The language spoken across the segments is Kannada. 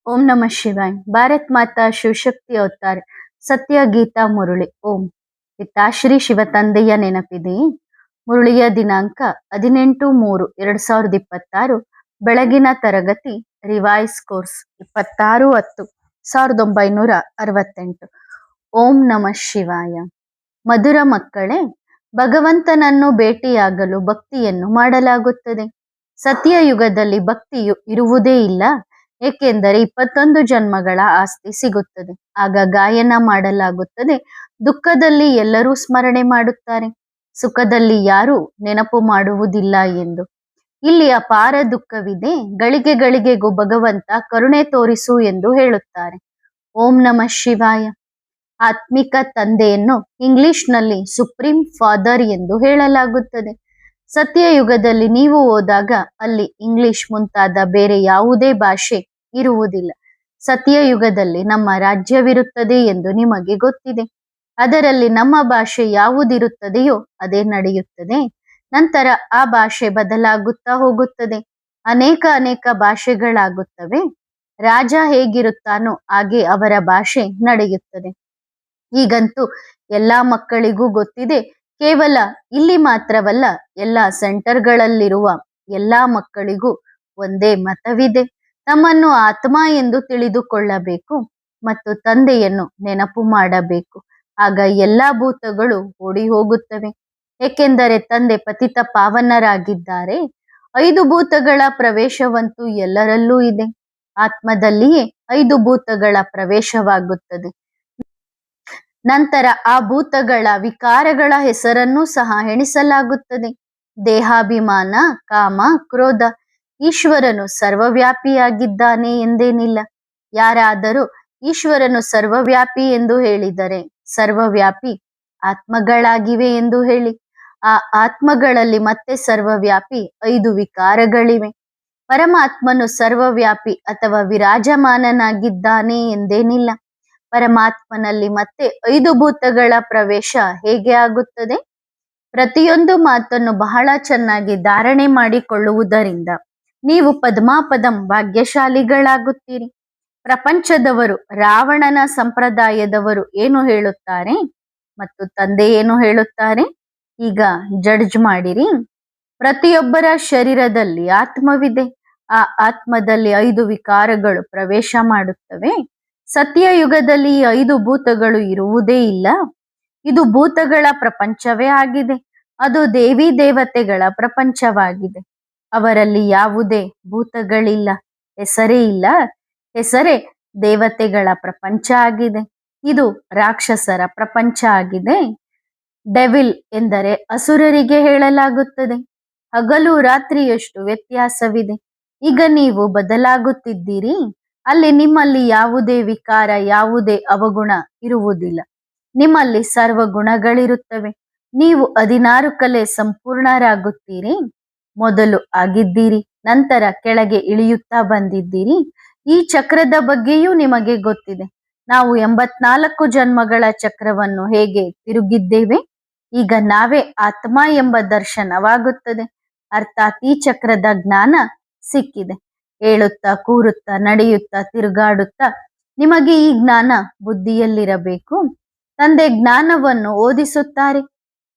ಓಂ ನಮಃ ಶಿವಾಯ. ಭಾರತ್ ಮಾತಾ ಶಿವಶಕ್ತಿ ಅವತಾರ ಸತ್ಯ ಗೀತಾ ಮುರುಳಿ. ಓಂ ಪಿತಾಶ್ರೀ ಶಿವ ತಂದೆಯ ನೆನಪಿದೆಯೇ? ಮುರುಳಿಯ ದಿನಾಂಕ 18/3/2026. ಬೆಳಗಿನ ತರಗತಿ ರಿವೈಸ್ ಕೋರ್ಸ್ 26/10/1968. ಓಂ ನಮಃ ಶಿವಾಯ. ಮಧುರ ಮಕ್ಕಳೇ, ಭಗವಂತನನ್ನು ಭೇಟಿಯಾಗಲು ಭಕ್ತಿಯನ್ನು ಮಾಡಲಾಗುತ್ತದೆ. ಸತ್ಯಯುಗದಲ್ಲಿ ಭಕ್ತಿಯು ಇರುವುದೇ ಇಲ್ಲ, ಏಕೆಂದರೆ 21 ಜನ್ಮಗಳ ಆಸ್ತಿ ಸಿಗುತ್ತದೆ. ಆಗ ಗಾಯನ ಮಾಡಲಾಗುತ್ತದೆ. ದುಃಖದಲ್ಲಿ ಎಲ್ಲರೂ ಸ್ಮರಣೆ ಮಾಡುತ್ತಾರೆ, ಸುಖದಲ್ಲಿ ಯಾರೂ ನೆನಪು ಮಾಡುವುದಿಲ್ಲ ಎಂದು. ಇಲ್ಲಿ ಅಪಾರ ದುಃಖವಿದೆ, ಗಳಿಗೆ ಗಳಿಗೆಗೂ ಭಗವಂತ ಕರುಣೆ ತೋರಿಸು ಎಂದು ಹೇಳುತ್ತಾರೆ. ಓಂ ನಮಃ ಶಿವಾಯ. ಆತ್ಮಿಕ ತಂದೆಯನ್ನು ಇಂಗ್ಲಿಷ್ನಲ್ಲಿ ಸುಪ್ರೀಂ ಫಾದರ್ ಎಂದು ಹೇಳಲಾಗುತ್ತದೆ. ಸತ್ಯಯುಗದಲ್ಲಿ ನೀವು ಹೋದಾಗ ಅಲ್ಲಿ ಇಂಗ್ಲಿಷ್ ಮುಂತಾದ ಬೇರೆ ಯಾವುದೇ ಭಾಷೆ ಇರುವುದಿಲ್ಲ. ಸತ್ಯಯುಗದಲ್ಲಿ ನಮ್ಮ ರಾಜ್ಯವಿರುತ್ತದೆ ಎಂದು ನಿಮಗೆ ಗೊತ್ತಿದೆ. ಅದರಲ್ಲಿ ನಮ್ಮ ಭಾಷೆ ಯಾವುದಿರುತ್ತದೆಯೋ ಅದೇ ನಡೆಯುತ್ತದೆ. ನಂತರ ಆ ಭಾಷೆ ಬದಲಾಗುತ್ತಾ ಹೋಗುತ್ತದೆ. ಅನೇಕ ಭಾಷೆಗಳಾಗುತ್ತವೆ. ರಾಜ ಹೇಗಿರುತ್ತಾನೋ ಹಾಗೆ ಅವರ ಭಾಷೆ ನಡೆಯುತ್ತದೆ. ಈಗಂತೂ ಎಲ್ಲ ಮಕ್ಕಳಿಗೂ ಗೊತ್ತಿದೆ. ಕೇವಲ ಇಲ್ಲಿ ಮಾತ್ರವಲ್ಲ, ಎಲ್ಲ ಸೆಂಟರ್ಗಳಲ್ಲಿರುವ ಎಲ್ಲ ಮಕ್ಕಳಿಗೂ ಒಂದೇ ಮತವಿದೆ. ತಮ್ಮನ್ನು ಆತ್ಮ ಎಂದು ತಿಳಿದುಕೊಳ್ಳಬೇಕು ಮತ್ತು ತಂದೆಯನ್ನು ನೆನಪು ಮಾಡಬೇಕು. ಆಗ ಎಲ್ಲ ಭೂತಗಳು ಓಡಿ ಹೋಗುತ್ತವೆ, ಏಕೆಂದರೆ ತಂದೆ ಪತಿತ ಪಾವನರಾಗಿದ್ದಾರೆ. 5 ಭೂತಗಳ ಪ್ರವೇಶವಂತೂ ಎಲ್ಲರಲ್ಲೂ ಇದೆ. ಆತ್ಮದಲ್ಲಿಯೇ 5 ಭೂತಗಳ ಪ್ರವೇಶವಾಗುತ್ತದೆ. ನಂತರ ಆ ಭೂತಗಳ ವಿಕಾರಗಳ ಹೆಸರನ್ನು ಸಹ ಎಣಿಸಲಾಗುತ್ತದೆ. ದೇಹಾಭಿಮಾನ, ಕಾಮ, ಕ್ರೋಧ. ಈಶ್ವರನು ಸರ್ವವ್ಯಾಪಿಯಾಗಿದ್ದಾನೆ ಎಂದೇನಿಲ್ಲ. ಯಾರಾದರೂ ಈಶ್ವರನು ಸರ್ವವ್ಯಾಪಿ ಎಂದು ಹೇಳಿದರೆ ಸರ್ವವ್ಯಾಪಿ ಆತ್ಮಗಳಾಗಿವೆ ಎಂದು ಹೇಳಿ. ಆ ಆತ್ಮಗಳಲ್ಲಿ ಮತ್ತೆ ಸರ್ವವ್ಯಾಪಿ 5 ವಿಕಾರಗಳಿವೆ. ಪರಮಾತ್ಮನು ಸರ್ವವ್ಯಾಪಿ ಅಥವಾ ವಿರಾಜಮಾನನಾಗಿದ್ದಾನೆ ಎಂದೇನಿಲ್ಲ. ಪರಮಾತ್ಮನಲ್ಲಿ ಮತ್ತೆ 5 ಭೂತಗಳ ಪ್ರವೇಶ ಹೇಗೆ ಆಗುತ್ತದೆ? ಪ್ರತಿಯೊಂದು ಮಾತನ್ನು ಬಹಳ ಚೆನ್ನಾಗಿ ಧಾರಣೆ ಮಾಡಿಕೊಳ್ಳುವುದರಿಂದ ನೀವು ಪದ್ಮಾಪದಂ ಭಾಗ್ಯಶಾಲಿಗಳಾಗುತ್ತೀರಿ. ಪ್ರಪಂಚದವರು, ರಾವಣನ ಸಂಪ್ರದಾಯದವರು ಏನು ಹೇಳುತ್ತಾರೆ ಮತ್ತು ತಂದೆ ಏನು ಹೇಳುತ್ತಾರೆ, ಈಗ ಜಡ್ಜ್ ಮಾಡಿರಿ. ಪ್ರತಿಯೊಬ್ಬರ ಶರೀರದಲ್ಲಿ ಆತ್ಮವಿದೆ. ಆ ಆತ್ಮದಲ್ಲಿ 5 ವಿಕಾರಗಳು ಪ್ರವೇಶ ಮಾಡುತ್ತವೆ. ಸತ್ಯಯುಗದಲ್ಲಿ ಈ 5 ಭೂತಗಳು ಇರುವುದೇ ಇಲ್ಲ. ಇದು ಭೂತಗಳ ಪ್ರಪಂಚವೇ ಆಗಿದೆ. ಅದು ದೇವಿ ದೇವತೆಗಳ ಪ್ರಪಂಚವಾಗಿದೆ. ಅವರಲ್ಲಿ ಯಾವುದೇ ಭೂತಗಳಿಲ್ಲ, ಹೆಸರೇ ಇಲ್ಲ. ಹೆಸರೇ ದೇವತೆಗಳ ಪ್ರಪಂಚ ಆಗಿದೆ. ಇದು ರಾಕ್ಷಸರ ಪ್ರಪಂಚ ಆಗಿದೆ. ಡೆವಿಲ್ ಎಂದರೆ ಅಸುರರಿಗೆ ಹೇಳಲಾಗುತ್ತದೆ. ಹಗಲು ರಾತ್ರಿಯಷ್ಟು ವ್ಯತ್ಯಾಸವಿದೆ. ಈಗ ನೀವು ಬದಲಾಗುತ್ತಿದ್ದೀರಿ. ಅಲ್ಲಿ ನಿಮ್ಮಲ್ಲಿ ಯಾವುದೇ ವಿಕಾರ, ಯಾವುದೇ ಅವಗುಣ ಇರುವುದಿಲ್ಲ. ನಿಮ್ಮಲ್ಲಿ ಸರ್ವ ಗುಣಗಳಿರುತ್ತವೆ. ನೀವು 16 ಕಲೆ ಸಂಪೂರ್ಣರಾಗುತ್ತೀರಿ. ಮೊದಲು ಆಗಿದ್ದೀರಿ, ನಂತರ ಕೆಳಗೆ ಇಳಿಯುತ್ತಾ ಬಂದಿದ್ದೀರಿ. ಈ ಚಕ್ರದ ಬಗ್ಗೆಯೂ ನಿಮಗೆ ಗೊತ್ತಿದೆ. ನಾವು 84 ಜನ್ಮಗಳ ಚಕ್ರವನ್ನು ಹೇಗೆ ತಿರುಗಿದ್ದೇವೆ. ಈಗ ನಾವೇ ಆತ್ಮ ಎಂಬ ದರ್ಶನವಾಗುತ್ತದೆ. ಅರ್ಥಾತ್ ಈ ಚಕ್ರದ ಜ್ಞಾನ ಸಿಕ್ಕಿದೆ. ಏಳುತ್ತಾ, ಕೂರುತ್ತಾ, ನಡೆಯುತ್ತಾ, ತಿರುಗಾಡುತ್ತಾ ನಿಮಗೆ ಈ ಜ್ಞಾನ ಬುದ್ಧಿಯಲ್ಲಿರಬೇಕು. ತಂದೆ ಜ್ಞಾನವನ್ನು ಓದಿಸುತ್ತಾರೆ.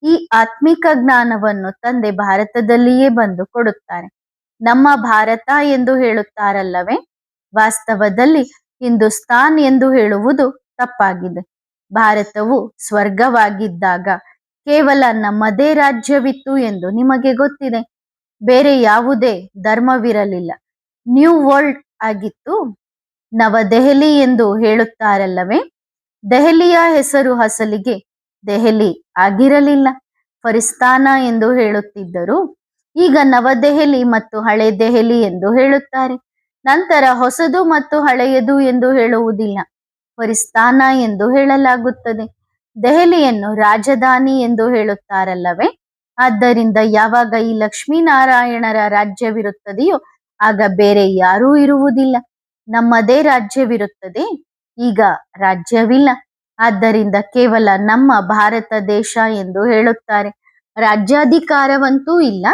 ಈ ಆತ್ಮಿಕ ಜ್ಞಾನವನ್ನು ತಂದೆ ಭಾರತದಲ್ಲಿಯೇ ಬಂದು ಕೊಡುತ್ತಾರೆ. ನಮ್ಮ ಭಾರತ ಎಂದು ಹೇಳುತ್ತಾರಲ್ಲವೇ, ವಾಸ್ತವದಲ್ಲಿ ಹಿಂದೂಸ್ತಾನ್ ಎಂದು ಹೇಳುವುದು ತಪ್ಪಾಗಿದೆ. ಭಾರತವು ಸ್ವರ್ಗವಾಗಿದ್ದಾಗ ಕೇವಲ ನಮ್ಮದೇ ರಾಜ್ಯವಿತ್ತು ಎಂದು ನಿಮಗೆ ಗೊತ್ತಿದೆ. ಬೇರೆ ಯಾವುದೇ ಧರ್ಮವಿರಲಿಲ್ಲ. ನ್ಯೂ ವರ್ಲ್ಡ್ ಆಗಿತ್ತು. ನವದೆಹಲಿ ಎಂದು ಹೇಳುತ್ತಾರಲ್ಲವೇ, ದೆಹಲಿಯ ಹೆಸರು ಅಸಲಿಗೆ ದೆಹಲಿ ಆಗಿರಲಿಲ್ಲ, ಫರಿಸ್ತಾನ ಎಂದು ಹೇಳುತ್ತಿದ್ದರು. ಈಗ ನವದೆಹಲಿ ಮತ್ತು ಹಳೆ ದೆಹಲಿ ಎಂದು ಹೇಳುತ್ತಾರೆ. ನಂತರ ಹೊಸದು ಮತ್ತು ಹಳೆಯದು ಎಂದು ಹೇಳುವುದಿಲ್ಲ, ಫರಿಸ್ತಾನ ಎಂದು ಹೇಳಲಾಗುತ್ತದೆ. ದೆಹಲಿಯನ್ನು ರಾಜಧಾನಿ ಎಂದು ಹೇಳುತ್ತಾರಲ್ಲವೇ. ಆದ್ದರಿಂದ ಯಾವಾಗ ಈ ಲಕ್ಷ್ಮೀನಾರಾಯಣರ ರಾಜ್ಯವಿರುತ್ತದೆಯೋ ಆಗ ಬೇರೆ ಯಾರೂ ಇರುವುದಿಲ್ಲ. ನಮ್ಮದೇ ರಾಜ್ಯವಿರುತ್ತದೆ. ಈಗ ರಾಜ್ಯವಿಲ್ಲ. ಆದ್ದರಿಂದ ಕೇವಲ ನಮ್ಮ ಭಾರತ ದೇಶ ಎಂದು ಹೇಳುತ್ತಾರೆ. ರಾಜ್ಯಾಧಿಕಾರವಂತೂ ಇಲ್ಲ.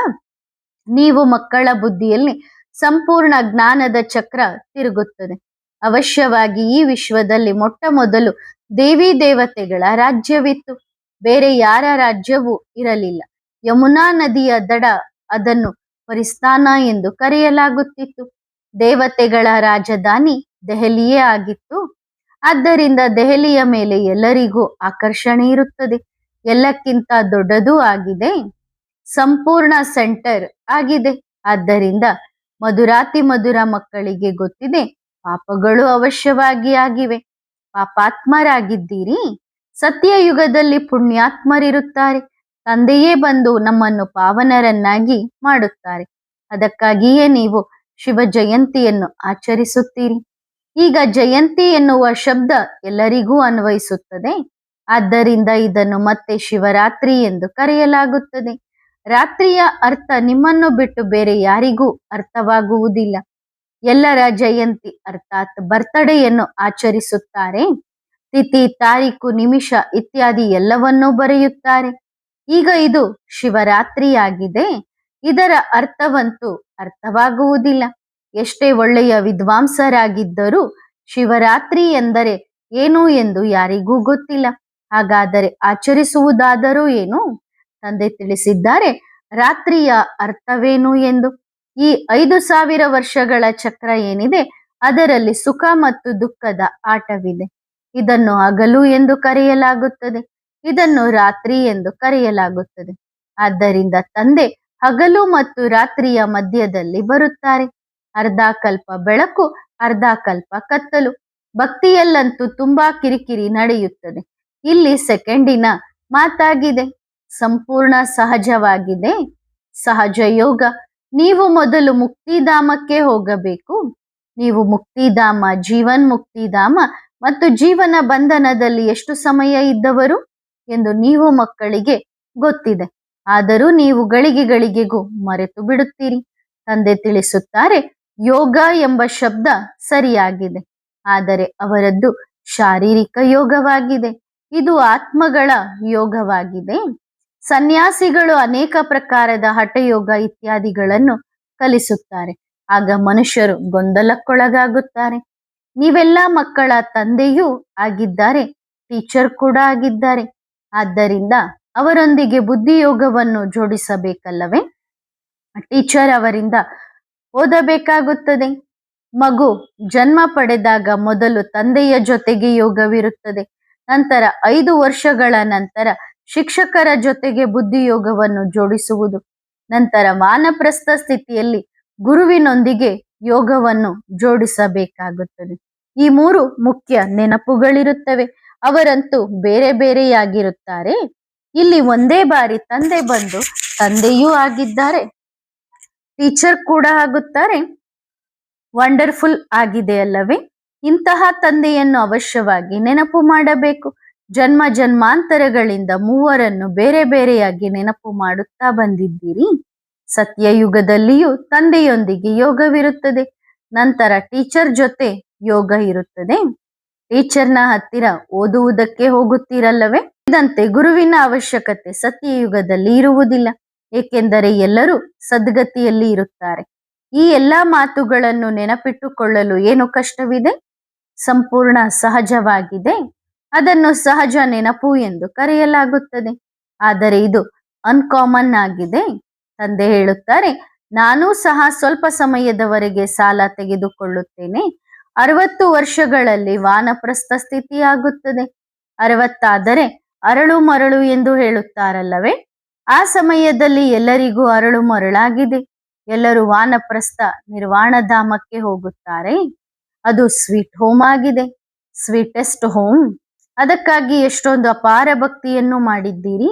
ನೀವು ಮಕ್ಕಳ ಬುದ್ಧಿಯಲ್ಲಿ ಸಂಪೂರ್ಣ ಜ್ಞಾನದ ಚಕ್ರ ತಿರುಗುತ್ತದೆ. ಅವಶ್ಯವಾಗಿ ಈ ವಿಶ್ವದಲ್ಲಿ ಮೊಟ್ಟ ಮೊದಲು ದೇವಿ ದೇವತೆಗಳ ರಾಜ್ಯವಿತ್ತು. ಬೇರೆ ಯಾರ ರಾಜ್ಯವೂ ಇರಲಿಲ್ಲ. ಯಮುನಾ ನದಿಯ ದಡ ಅದನ್ನು ಪರಿಸ್ಥಾನ ಎಂದು ಕರೆಯಲಾಗುತ್ತಿತ್ತು. ದೇವತೆಗಳ ರಾಜಧಾನಿ ದೆಹಲಿಯೇ ಆಗಿತ್ತು. ಆದ್ದರಿಂದ ದೆಹಲಿಯ ಮೇಲೆ ಎಲ್ಲರಿಗೂ ಆಕರ್ಷಣೆ ಇರುತ್ತದೆ. ಎಲ್ಲಕ್ಕಿಂತ ದೊಡ್ಡದೂ ಆಗಿದೆ, ಸಂಪೂರ್ಣ ಸೆಂಟರ್ ಆಗಿದೆ. ಆದ್ದರಿಂದ ಮಧುರಾತಿ ಮಧುರ ಮಕ್ಕಳಿಗೆ ಗೊತ್ತಿದೆ, ಪಾಪಗಳು ಅವಶ್ಯವಾಗಿ ಆಗಿವೆ. ಪಾಪಾತ್ಮರಾಗಿದ್ದೀರಿ. ಸತ್ಯಯುಗದಲ್ಲಿ ಪುಣ್ಯಾತ್ಮರಿರುತ್ತಾರೆ. ತಂದೆಯೇ ಬಂದು ನಮ್ಮನ್ನು ಪಾವನರನ್ನಾಗಿ ಮಾಡುತ್ತಾರೆ. ಅದಕ್ಕಾಗಿಯೇ ನೀವು ಶಿವ ಜಯಂತಿಯನ್ನು ಆಚರಿಸುತ್ತೀರಿ. ಈಗ ಜಯಂತಿ ಎನ್ನುವ ಶಬ್ದ ಎಲ್ಲರಿಗೂ ಅನ್ವಯಿಸುತ್ತದೆ. ಆದ್ದರಿಂದ ಇದನ್ನು ಮತ್ತೆ ಶಿವರಾತ್ರಿ ಎಂದು ಕರೆಯಲಾಗುತ್ತದೆ. ರಾತ್ರಿಯ ಅರ್ಥ ನಿಮ್ಮನ್ನು ಬಿಟ್ಟು ಬೇರೆ ಯಾರಿಗೂ ಅರ್ಥವಾಗುವುದಿಲ್ಲ. ಎಲ್ಲರ ಜಯಂತಿ ಅರ್ಥಾತ್ ಬರ್ತಡೆಯನ್ನು ಆಚರಿಸುತ್ತಾರೆ. ತಿಥಿ, ತಾರೀಕು, ನಿಮಿಷ ಇತ್ಯಾದಿ ಎಲ್ಲವನ್ನೂ ಬರೆಯುತ್ತಾರೆ. ಈಗ ಇದು ಶಿವರಾತ್ರಿಯಾಗಿದೆ. ಇದರ ಅರ್ಥವಂತೂ ಅರ್ಥವಾಗುವುದಿಲ್ಲ. ಎಷ್ಟೇ ಒಳ್ಳೆಯ ವಿದ್ವಾಂಸರಾಗಿದ್ದರೂ ಶಿವರಾತ್ರಿ ಎಂದರೆ ಏನು ಎಂದು ಯಾರಿಗೂ ಗೊತ್ತಿಲ್ಲ. ಹಾಗಾದರೆ ಆಚರಿಸುವುದಾದರೂ ಏನು? ತಂದೆ ತಿಳಿಸಿದ್ದಾರೆ, ರಾತ್ರಿಯ ಅರ್ಥವೇನು ಎಂದು. ಈ 5000 ವರ್ಷಗಳ ಚಕ್ರ ಏನಿದೆ ಅದರಲ್ಲಿ ಸುಖ ಮತ್ತು ದುಃಖದ ಆಟವಿದೆ. ಇದನ್ನು ಹಗಲು ಎಂದು ಕರೆಯಲಾಗುತ್ತದೆ, ಇದನ್ನು ರಾತ್ರಿ ಎಂದು ಕರೆಯಲಾಗುತ್ತದೆ. ಆದ್ದರಿಂದ ತಂದೆ ಹಗಲು ಮತ್ತು ರಾತ್ರಿಯ ಮಧ್ಯದಲ್ಲಿ ಬರುತ್ತಾರೆ. ಅರ್ಧ ಕಲ್ಪ ಬೆಳಕು, ಅರ್ಧ ಕಲ್ಪ ಕತ್ತಲು. ಭಕ್ತಿಯಲ್ಲಂತೂ ತುಂಬಾ ಕಿರಿಕಿರಿ ನಡೆಯುತ್ತದೆ. ಇಲ್ಲಿ ಸೆಕೆಂಡಿನ ಮಾತಾಗಿದೆ. ಸಂಪೂರ್ಣ ಸಹಜವಾಗಿದೆ. ಸಹಜ ಯೋಗ. ನೀವು ಮೊದಲು ಮುಕ್ತಿಧಾಮಕ್ಕೆ ಹೋಗಬೇಕು. ನೀವು ಮುಕ್ತಿಧಾಮ, ಜೀವನ್ ಮುಕ್ತಿಧಾಮ ಮತ್ತು ಜೀವನ ಬಂಧನದಲ್ಲಿ ಎಷ್ಟು ಸಮಯ ಇದ್ದವರು ಎಂದು ನೀವು ಮಕ್ಕಳಿಗೆ ಗೊತ್ತಿದೆ. ಆದರೂ ನೀವು ಗಳಿಗೆಗಳಿಗೆಗೂ ಮರೆತು ಬಿಡುತ್ತೀರಿ. ತಂದೆ ತಿಳಿಸುತ್ತಾರೆ, ಯೋಗ ಎಂಬ ಶಬ್ದ ಸರಿಯಾಗಿದೆ, ಆದರೆ ಅವರದ್ದು ಶಾರೀರಿಕ ಯೋಗವಾಗಿದೆ. ಇದು ಆತ್ಮಗಳ ಯೋಗವಾಗಿದೆ. ಸನ್ಯಾಸಿಗಳು ಅನೇಕ ಪ್ರಕಾರದ ಹಠಯೋಗ ಇತ್ಯಾದಿಗಳನ್ನು ಕಲಿಸುತ್ತಾರೆ. ಆಗ ಮನುಷ್ಯರು ಗೊಂದಲಕ್ಕೊಳಗಾಗುತ್ತಾರೆ. ನೀವೆಲ್ಲ ಮಕ್ಕಳ ತಂದೆಯೂ ಆಗಿದ್ದಾರೆ, ಟೀಚರ್ ಕೂಡ ಆಗಿದ್ದಾರೆ. ಆದ್ದರಿಂದ ಅವರೊಂದಿಗೆ ಬುದ್ಧಿಯೋಗವನ್ನು ಜೋಡಿಸಬೇಕಲ್ಲವೇ? ಟೀಚರ್ ಅವರಿಂದ ಓದಬೇಕಾಗುತ್ತದೆ. ಮಗು ಜನ್ಮ ಪಡೆದಾಗ ಮೊದಲು ತಂದೆಯ ಜೊತೆಗೆ ಯೋಗವಿರುತ್ತದೆ. ನಂತರ 5 ವರ್ಷಗಳ ನಂತರ ಶಿಕ್ಷಕರ ಜೊತೆಗೆ ಬುದ್ಧಿಯೋಗವನ್ನು ಜೋಡಿಸುವುದು. ನಂತರ ವಾನಪ್ರಸ್ಥ ಸ್ಥಿತಿಯಲ್ಲಿ ಗುರುವಿನೊಂದಿಗೆ ಯೋಗವನ್ನು ಜೋಡಿಸಬೇಕಾಗುತ್ತದೆ. ಈ 3 ಮುಖ್ಯ ನೆನಪುಗಳಿರುತ್ತವೆ. ಅವರಂತೂ ಬೇರೆ ಬೇರೆಯಾಗಿರುತ್ತಾರೆ. ಇಲ್ಲಿ ಒಂದೇ ಬಾರಿ ತಂದೆ ಬಂದು ತಂದೆಯೂ ಆಗಿದ್ದಾರೆ, ಟೀಚರ್ ಕೂಡ ಆಗುತ್ತಾರೆ. ವಂಡರ್ಫುಲ್ ಆಗಿದೆ ಅಲ್ಲವೇ? ಇಂತಹ ತಂದೆಯನ್ನು ಅವಶ್ಯವಾಗಿ ನೆನಪು ಮಾಡಬೇಕು. ಜನ್ಮ ಜನ್ಮಾಂತರಗಳಿಂದ ಮೂವರನ್ನು ಬೇರೆ ಬೇರೆಯಾಗಿ ನೆನಪು ಮಾಡುತ್ತಾ ಬಂದಿದ್ದೀರಿ. ಸತ್ಯಯುಗದಲ್ಲಿಯೂ ತಂದೆಯೊಂದಿಗೆ ಯೋಗವಿರುತ್ತದೆ. ನಂತರ ಟೀಚರ್ ಜೊತೆ ಯೋಗ ಇರುತ್ತದೆ. ಟೀಚರ್ನ ಹತ್ತಿರ ಓದುವುದಕ್ಕೆ ಹೋಗುತ್ತೀರಲ್ಲವೇ? ಇದಂತೆ ಗುರುವಿನ ಅವಶ್ಯಕತೆ ಸತ್ಯಯುಗದಲ್ಲಿ ಇರುವುದಿಲ್ಲ, ಏಕೆಂದರೆ ಎಲ್ಲರೂ ಸದ್ಗತಿಯಲ್ಲಿ ಇರುತ್ತಾರೆ. ಈ ಎಲ್ಲಾ ಮಾತುಗಳನ್ನು ನೆನಪಿಟ್ಟುಕೊಳ್ಳಲು ಏನು ಕಷ್ಟವಿದೆ? ಸಂಪೂರ್ಣ ಸಹಜವಾಗಿದೆ. ಅದನ್ನು ಸಹಜ ನೆನಪು ಎಂದು ಕರೆಯಲಾಗುತ್ತದೆ. ಆದರೆ ಇದು ಅನ್ಕಾಮನ್ ಆಗಿದೆ. ತಂದೆ ಹೇಳುತ್ತಾರೆ, ನಾನೂ ಸಹ ಸ್ವಲ್ಪ ಸಮಯದವರೆಗೆ ಸಾಲ ತೆಗೆದುಕೊಳ್ಳುತ್ತೇನೆ. 60 ವರ್ಷಗಳಲ್ಲಿ ವಾನಪ್ರಸ್ಥ ಸ್ಥಿತಿ ಆಗುತ್ತದೆ. 60 ಆದರೆ ಅರಳು ಮರಳು ಎಂದು ಹೇಳುತ್ತಾರಲ್ಲವೇ? ಆ ಸಮಯದಲ್ಲಿ ಎಲ್ಲರಿಗೂ ಅರಳು ಮರಳಾಗಿದೆ. ಎಲ್ಲರೂ ವಾನಪ್ರಸ್ಥ ನಿರ್ವಾಣಧಾಮಕ್ಕೆ ಹೋಗುತ್ತಾರೆ. ಅದು ಸ್ವೀಟ್ ಹೋಮ್ ಆಗಿದೆ, ಸ್ವೀಟೆಸ್ಟ್ ಹೋಮ್. ಅದಕ್ಕಾಗಿ ಎಷ್ಟೊಂದು ಅಪಾರ ಭಕ್ತಿಯನ್ನು ಮಾಡಿದ್ದೀರಿ.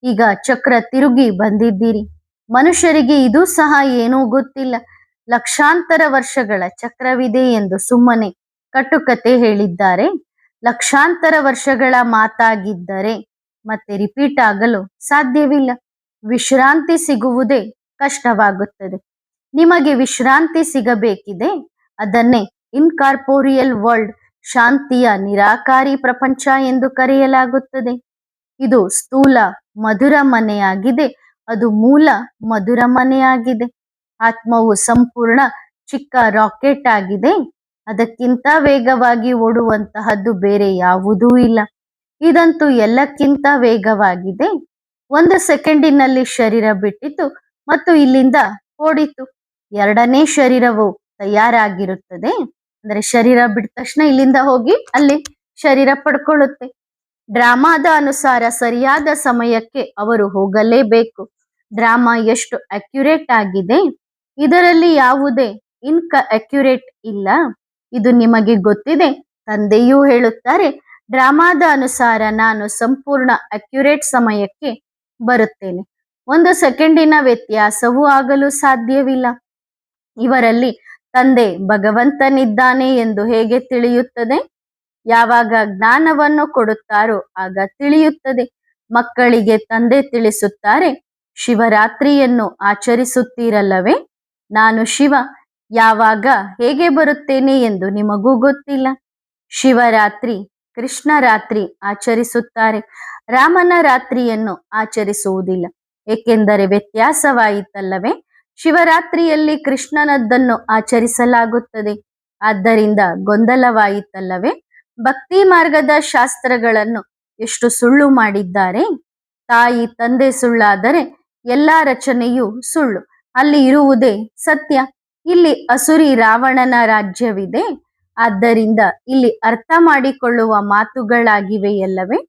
ಈಗ ಚಕ್ರ ತಿರುಗಿ ಬಂದಿದ್ದೀರಿ. ಮನುಷ್ಯರಿಗೆ ಇದು ಸಹ ಏನೂ ಗೊತ್ತಿಲ್ಲ. ಲಕ್ಷಾಂತರ ವರ್ಷಗಳ ಚಕ್ರವಿದೆ ಎಂದು ಸುಮ್ಮನೆ ಕಟ್ಟುಕತೆ ಹೇಳಿದ್ದಾರೆ. ಲಕ್ಷಾಂತರ ವರ್ಷಗಳ ಮಾತಾಗಿದ್ದರೆ ಮತ್ತೆ ರಿಪೀಟ್ ಆಗಲು ಸಾಧ್ಯವಿಲ್ಲ. ವಿಶ್ರಾಂತಿ ಸಿಗುವುದೇ ಕಷ್ಟವಾಗುತ್ತದೆ. ನಿಮಗೆ ವಿಶ್ರಾಂತಿ ಸಿಗಬೇಕಿದೆ. ಅದನ್ನೇ ಇನ್ಕಾರ್ಪೋರಿಯಲ್ ವರ್ಲ್ಡ್, ಶಾಂತಿಯ ನಿರಾಕಾರಿ ಪ್ರಪಂಚ ಎಂದು ಕರೆಯಲಾಗುತ್ತದೆ. ಇದು ಸ್ಥೂಲ ಮಧುರ ಮನೆಯಾಗಿದೆ. ಅದು ಮೂಲ ಮಧುರ ಮನೆಯಾಗಿದೆ. ಆತ್ಮವು ಸಂಪೂರ್ಣ ಚಿಕ್ಕ ರಾಕೆಟ್ ಆಗಿದೆ. ಅದಕ್ಕಿಂತ ವೇಗವಾಗಿ ಓಡುವಂತಹದ್ದು ಬೇರೆ ಯಾವುದೂ ಇಲ್ಲ. ಇದಂತೂ ಎಲ್ಲಕ್ಕಿಂತ ವೇಗವಾಗಿದೆ. 1 ಸೆಕೆಂಡಿನಲ್ಲಿ ಶರೀರ ಬಿಟ್ಟಿತು ಮತ್ತು ಇಲ್ಲಿಂದ ಓಡಿತು. ಎರಡನೇ ಶರೀರವು ತಯಾರಾಗಿರುತ್ತದೆ. ಅಂದ್ರೆ ಶರೀರ ಬಿಟ್ಟ ತಕ್ಷಣ ಇಲ್ಲಿಂದ ಹೋಗಿ ಅಲ್ಲಿ ಶರೀರ ಪಡ್ಕೊಳ್ಳುತ್ತೆ. ಡ್ರಾಮಾದ ಅನುಸಾರ ಸರಿಯಾದ ಸಮಯಕ್ಕೆ ಅವರು ಹೋಗಲೇಬೇಕು. ಡ್ರಾಮಾ ಎಷ್ಟು ಅಕ್ಯುರೇಟ್ ಆಗಿದೆ, ಇದರಲ್ಲಿ ಯಾವುದೇ ಅಕ್ಯುರೇಟ್ ಇಲ್ಲ. ಇದು ನಿಮಗೆ ಗೊತ್ತಿದೆ. ತಂದೆಯೂ ಹೇಳುತ್ತಾರೆ, ಡ್ರಾಮಾದ ಅನುಸಾರ ನಾನು ಸಂಪೂರ್ಣ ಅಕ್ಯುರೇಟ್ ಸಮಯಕ್ಕೆ ಬರುತ್ತೇನೆ. 1 ಸೆಕೆಂಡಿನ ವ್ಯತ್ಯಾಸವೂ ಆಗಲು ಸಾಧ್ಯವಿಲ್ಲ. ಇವರಲ್ಲಿ ತಂದೆ ಭಗವಂತನಿದ್ದಾನೆ ಎಂದು ಹೇಗೆ ತಿಳಿಯುತ್ತದೆ? ಯಾವಾಗ ಜ್ಞಾನವನ್ನು ಕೊಡುತ್ತಾರೋ ಆಗ ತಿಳಿಯುತ್ತದೆ. ಮಕ್ಕಳಿಗೆ ತಂದೆ ತಿಳಿಸುತ್ತಾರೆ, ಶಿವರಾತ್ರಿಯನ್ನು ಆಚರಿಸುತ್ತೀರಲ್ಲವೇ? ನಾನು ಶಿವ ಯಾವಾಗ ಹೇಗೆ ಬರುತ್ತೇನೆ ಎಂದು ನಿಮಗೂ ಗೊತ್ತಿಲ್ಲ. ಶಿವರಾತ್ರಿ ಕೃಷ್ಣ ರಾತ್ರಿ ಆಚರಿಸುತ್ತಾರೆ, ರಾಮನ ರಾತ್ರಿಯನ್ನು ಆಚರಿಸುವುದಿಲ್ಲ. ಏಕೆಂದರೆ ವ್ಯತ್ಯಾಸವಾಯಿತಲ್ಲವೇ? ಶಿವರಾತ್ರಿಯಲ್ಲಿ ಕೃಷ್ಣನದ್ದನ್ನು ಆಚರಿಸಲಾಗುತ್ತದೆ, ಆದ್ದರಿಂದ ಗೊಂದಲವಾಯಿತಲ್ಲವೇ? ಭಕ್ತಿ ಮಾರ್ಗದ ಶಾಸ್ತ್ರಗಳನ್ನು ಎಷ್ಟು ಸುಳ್ಳು ಮಾಡಿದ್ದಾರೆ. ತಾಯಿ ತಂದೆ ಸುಳ್ಳಾದರೆ ಎಲ್ಲಾ ರಚನೆಯೂ ಸುಳ್ಳು. ಅಲ್ಲಿ ಇರುವುದೇ ಸತ್ಯ. ಇಲ್ಲಿ ಅಸುರಿ ರಾವಣನ ರಾಜ್ಯವಿದೆ. ಆದ್ದರಿಂದ ಇಲ್ಲಿ ಅರ್ಥ ಮಾಡಿಕೊಳ್ಳುವ ಮಾತುಗಳಾಗಿವೆಯಲ್ಲವೇ?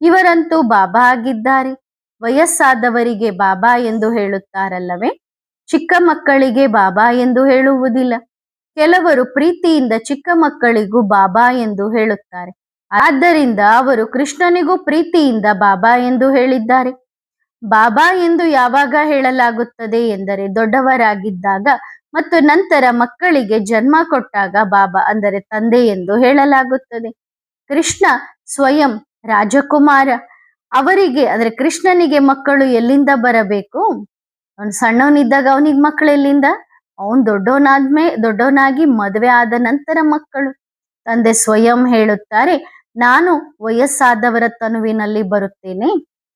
ಇವರಂತೂ ಬಾಬಾ ಆಗಿದ್ದಾರೆ. ವಯಸ್ಸಾದವರಿಗೆ ಬಾಬಾ ಎಂದು ಹೇಳುತ್ತಾರಲ್ಲವೇ? ಚಿಕ್ಕ ಮಕ್ಕಳಿಗೆ ಬಾಬಾ ಎಂದು ಹೇಳುವುದಿಲ್ಲ. ಕೆಲವರು ಪ್ರೀತಿಯಿಂದ ಚಿಕ್ಕ ಮಕ್ಕಳಿಗೂ ಬಾಬಾ ಎಂದು ಹೇಳುತ್ತಾರೆ. ಆದ್ದರಿಂದ ಅವರು ಕೃಷ್ಣನಿಗೂ ಪ್ರೀತಿಯಿಂದ ಬಾಬಾ ಎಂದು ಹೇಳಿದ್ದಾರೆ. ಬಾಬಾ ಎಂದು ಯಾವಾಗ ಹೇಳಲಾಗುತ್ತದೆ ಎಂದರೆ ದೊಡ್ಡವರಾಗಿದ್ದಾಗ ಮತ್ತು ನಂತರ ಮಕ್ಕಳಿಗೆ ಜನ್ಮ ಕೊಟ್ಟಾಗ ಬಾಬಾ ಅಂದರೆ ತಂದೆ ಎಂದು ಹೇಳಲಾಗುತ್ತದೆ. ಕೃಷ್ಣ ಸ್ವಯಂ ರಾಜಕುಮಾರ. ಅವರಿಗೆ ಅಂದ್ರೆ ಕೃಷ್ಣನಿಗೆ ಮಕ್ಕಳು ಎಲ್ಲಿಂದ ಬರಬೇಕು? ಅವನು ಸಣ್ಣವನಿದ್ದಾಗ ಅವನಿಗೆ ಮಕ್ಕಳು ಎಲ್ಲಿಂದ? ಅವನು ದೊಡ್ಡವನಾಗಿ ಮದುವೆ ಆದ ನಂತರ ಮಕ್ಕಳು. ತಂದೆ ಸ್ವಯಂ ಹೇಳುತ್ತಾರೆ, ನಾನು ವಯಸ್ಸಾದವರ ತನುವಿನಲ್ಲಿ ಬರುತ್ತೇನೆ.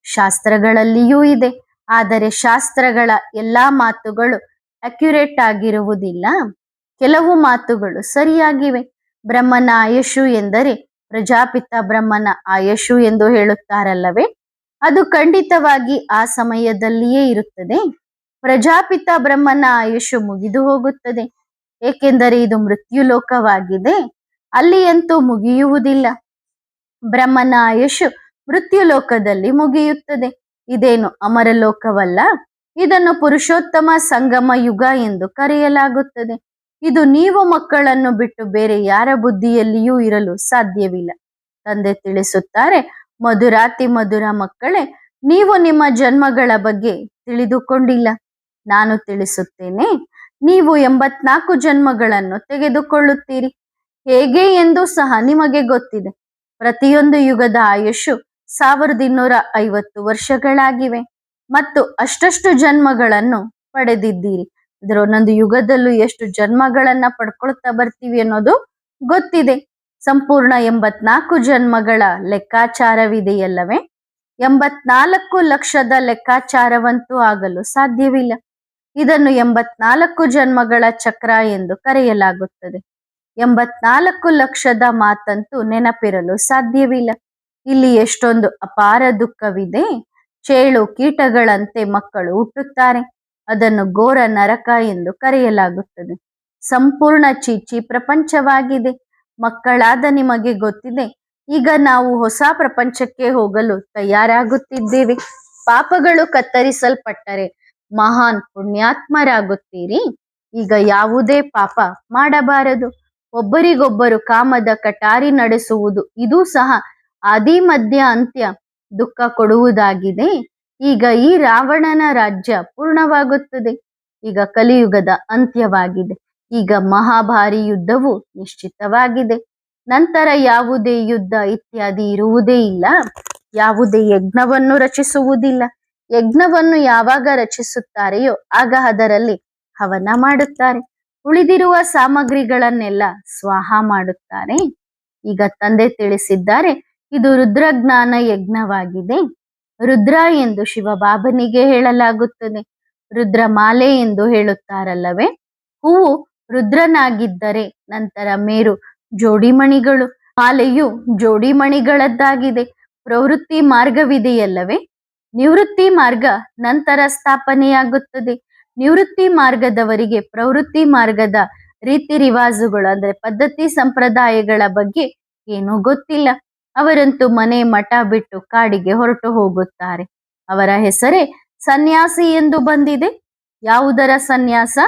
ಶಾಸ್ತ್ರಗಳಲ್ಲಿಯೂ ಇದೆ. ಆದರೆ ಶಾಸ್ತ್ರಗಳ ಎಲ್ಲಾ ಮಾತುಗಳು ಅಕ್ಯುರೇಟ್ ಆಗಿರುವುದಿಲ್ಲ. ಕೆಲವು ಮಾತುಗಳು ಸರಿಯಾಗಿವೆ. ಬ್ರಹ್ಮನ ಆಯುಷು ಎಂದರೆ ಪ್ರಜಾಪಿತ ಬ್ರಹ್ಮನ ಆಯುಷು ಎಂದು ಹೇಳುತ್ತಾರಲ್ಲವೇ? ಅದು ಖಂಡಿತವಾಗಿ ಆ ಸಮಯದಲ್ಲಿಯೇ ಇರುತ್ತದೆ. ಪ್ರಜಾಪಿತ ಬ್ರಹ್ಮನ ಆಯುಷು ಮುಗಿದು ಹೋಗುತ್ತದೆ. ಏಕೆಂದರೆ ಇದು ಮೃತ್ಯು ಲೋಕವಾಗಿದೆ. ಅಲ್ಲಿಯಂತೂ ಮುಗಿಯುವುದಿಲ್ಲ. ಬ್ರಹ್ಮನ ಆಯುಷು ಮೃತ್ಯು ಲೋಕದಲ್ಲಿ ಮುಗಿಯುತ್ತದೆ. ಇದೇನು ಅಮರಲೋಕವಲ್ಲ. ಇದನ್ನು ಪುರುಷೋತ್ತಮ ಸಂಗಮ ಯುಗ ಎಂದು ಕರೆಯಲಾಗುತ್ತದೆ. ಇದು ನೀವು ಮಕ್ಕಳನ್ನು ಬಿಟ್ಟು ಬೇರೆ ಯಾರ ಬುದ್ಧಿಯಲ್ಲಿಯೂ ಇರಲು ಸಾಧ್ಯವಿಲ್ಲ. ತಂದೆ ತಿಳಿಸುತ್ತಾರೆ, ಮಧುರಾತಿ ಮಧುರ ಮಕ್ಕಳೇ, ನೀವು ನಿಮ್ಮ ಜನ್ಮಗಳ ಬಗ್ಗೆ ತಿಳಿದುಕೊಂಡಿಲ್ಲ. ನಾನು ತಿಳಿಸುತ್ತೇನೆ. ನೀವು 84 ಜನ್ಮಗಳನ್ನು ತೆಗೆದುಕೊಳ್ಳುತ್ತೀರಿ. ಹೇಗೆ ಎಂದು ಸಹ ನಿಮಗೆ ಗೊತ್ತಿದೆ. ಪ್ರತಿಯೊಂದು ಯುಗದ ಆಯುಷು 1250 ವರ್ಷಗಳಾಗಿವೆ ಮತ್ತು ಅಷ್ಟಷ್ಟು ಜನ್ಮಗಳನ್ನು ಪಡೆದಿದ್ದೀರಿ. ಇದರ ಒಂದೊಂದು ಯುಗದಲ್ಲೂ ಎಷ್ಟು ಜನ್ಮಗಳನ್ನ ಪಡ್ಕೊಳ್ತಾ ಬರ್ತೀವಿ ಅನ್ನೋದು ಗೊತ್ತಿದೆ. ಸಂಪೂರ್ಣ 84 ಜನ್ಮಗಳ ಲೆಕ್ಕಾಚಾರವಿದೆಯಲ್ಲವೇ? 84 ಲಕ್ಷದ ಲೆಕ್ಕಾಚಾರವಂತೂ ಆಗಲು ಸಾಧ್ಯವಿಲ್ಲ. ಇದನ್ನು 84 ಜನ್ಮಗಳ ಚಕ್ರ ಎಂದು ಕರೆಯಲಾಗುತ್ತದೆ. 84 ಲಕ್ಷದ ಮಾತಂತೂ ನೆನಪಿರಲು ಸಾಧ್ಯವಿಲ್ಲ. ಇಲ್ಲಿ ಎಷ್ಟೊಂದು ಅಪಾರ ದುಃಖವಿದೆ. ಚೇಳು ಕೀಟಗಳಂತೆ ಮಕ್ಕಳು ಹುಟ್ಟುತ್ತಾರೆ. ಅದನ್ನು ಘೋರ ನರಕ ಎಂದು ಕರೆಯಲಾಗುತ್ತದೆ. ಸಂಪೂರ್ಣ ಚೀಚಿ ಪ್ರಪಂಚವಾಗಿದೆ. ಮಕ್ಕಳಾದ ನಿಮಗೆ ಗೊತ್ತಿದೆ. ಈಗ ನಾವು ಹೊಸ ಪ್ರಪಂಚಕ್ಕೆ ಹೋಗಲು ತಯಾರಾಗುತ್ತಿದ್ದೇವೆ. ಪಾಪಗಳು ಕತ್ತರಿಸಲ್ಪಟ್ಟರೆ ಮಹಾನ್ ಪುಣ್ಯಾತ್ಮರಾಗುತ್ತೀರಿ. ಈಗ ಯಾವುದೇ ಪಾಪ ಮಾಡಬಾರದು. ಒಬ್ಬರಿಗೊಬ್ಬರು ಕಾಮದ ಕಟಾರಿ ನಡೆಸುವುದು ಇದು ಸಹ ಆದಿ ಮಧ್ಯ ಅಂತ್ಯ ದುಃಖ ಕೊಡುವುದಾಗಿದೆ. ಈಗ ಈ ರಾವಣನ ರಾಜ್ಯ ಪೂರ್ಣವಾಗುತ್ತದೆ. ಈಗ ಕಲಿಯುಗದ ಅಂತ್ಯವಾಗಿದೆ. ಈಗ ಮಹಾಭಾರಿ ಯುದ್ಧವು ನಿಶ್ಚಿತವಾಗಿದೆ. ನಂತರ ಯಾವುದೇ ಯುದ್ಧ ಇತ್ಯಾದಿ ಇರುವುದೇ ಇಲ್ಲ. ಯಾವುದೇ ಯಜ್ಞವನ್ನು ರಚಿಸುವುದಿಲ್ಲ. ಯಜ್ಞವನ್ನು ಯಾವಾಗ ರಚಿಸುತ್ತಾರೆಯೋ ಆಗ ಅದರಲ್ಲಿ ಹವನ ಮಾಡುತ್ತಾರೆ. ಉಳಿದಿರುವ ಸಾಮಗ್ರಿಗಳನ್ನೆಲ್ಲ ಸ್ವಾಹ ಮಾಡುತ್ತಾರೆ. ಈಗ ತಂದೆ ತಿಳಿಸಿದ್ದಾರೆ, ಇದು ರುದ್ರಜ್ಞಾನ ಯಜ್ಞವಾಗಿದೆ. ರುದ್ರ ಎಂದು ಶಿವಬಾಬನಿಗೆ ಹೇಳಲಾಗುತ್ತದೆ. ರುದ್ರಮಾಲೆ ಎಂದು ಹೇಳುತ್ತಾರಲ್ಲವೇ? ಹೂವು ರುದ್ರನಾಗಿದ್ದರೆ ನಂತರ ಮೇರು ಜೋಡಿಮಣಿಗಳು. ಮಾಲೆಯು ಜೋಡಿಮಣಿಗಳದ್ದಾಗಿದೆ. ಪ್ರವೃತ್ತಿ ಮಾರ್ಗವಿದೆಯಲ್ಲವೇ? ನಿವೃತ್ತಿ ಮಾರ್ಗ ನಂತರ ಸ್ಥಾಪನೆಯಾಗುತ್ತದೆ. ನಿವೃತ್ತಿ ಮಾರ್ಗದವರಿಗೆ ಪ್ರವೃತ್ತಿ ಮಾರ್ಗದ ರೀತಿ ರಿವಾಜುಗಳು ಅಂದ್ರೆ ಪದ್ಧತಿ ಸಂಪ್ರದಾಯಗಳ ಬಗ್ಗೆ ಏನೂ ಗೊತ್ತಿಲ್ಲ. ಅವರಂತೂ ಮನೆ ಮಠ ಬಿಟ್ಟು ಕಾಡಿಗೆ ಹೊರಟು ಹೋಗುತ್ತಾರೆ. ಅವರ ಹೆಸರೇ ಸನ್ಯಾಸಿ ಎಂದು ಬಂದಿದೆ. ಯಾವುದರ ಸನ್ಯಾಸ?